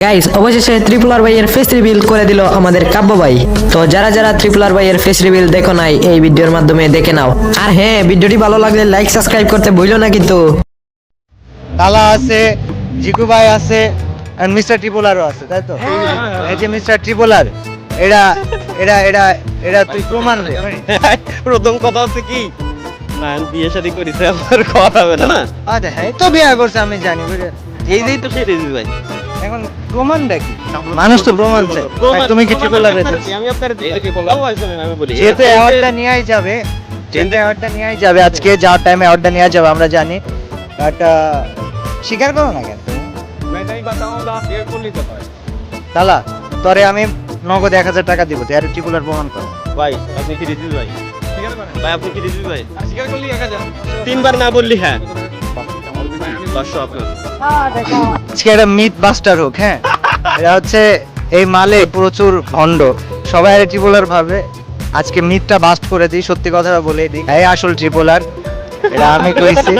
Guys অবশেষে triple আর ভাইয়ের face reveal করে দিল আমাদের কাব্য ভাই। তো যারা যারা ট্রিপল আর ভাইয়ের ফেস রিভিল দেখো নাই এই ভিডিওর মাধ্যমে দেখে নাও। আর হ্যাঁ, ভিডিওটি ভালো লাগলে লাইক সাবস্ক্রাইব করতে ভুলো না কিন্তু। তালা আছে, জিকু ভাই আছে, আর মিস্টার ট্রিপলারও আছে, তাই তো? এই যে মিস্টার ট্রিপলার, এটা এটা এটা এটা তুই প্রমাণ দে। প্রথম কথা হচ্ছে কি বিয়ে শাদী করেছে আমার কথা হবে না। আচ্ছা হ্যাঁ, তো বিয়ে করছে আমি জানি, বুঝলে? এই তো সেরে দিবি ভাই। এখন প্রমাণটা কি? মানুষ তো প্রমাণ চায়। আর তুমি কি ট্রিপলার রেখেছো? আমি আপনার আমি বলি যেহেতু অ্যাওয়ার্ডটা নিয়েই যাবে, যেহেতু অ্যাওয়ার্ডটা নিয়েই যাবে, আজকে যাওয়ার টাইমে অ্যাওয়ার্ডটা নিয়ে যাবে আমরা জানি, বাট স্বীকার করো না কেন? তালা, তোরে আমি নগদ 1000 টাকা দিব, তুই আর ট্রিপলার প্রমাণ কর। ভাই আপনি কি দিবি ভাই? ভাই আপনি কি দিবি ভাই? স্বীকার করলি 1000 তিনবার না বললি হ্যাঁ 500 আপনার। আজকে একটা মিথ বাস্টার হোক, হ্যাঁ? এটা হচ্ছে এই মালে প্রচুর ভণ্ড, সবাই আর ট্রিপলার ভাবে। আজকে মিথটা বাস্ট করে দিই, সত্যি কথাটা বলে দিই, এই আসল ট্রিপলার, এটা আমি কইছি।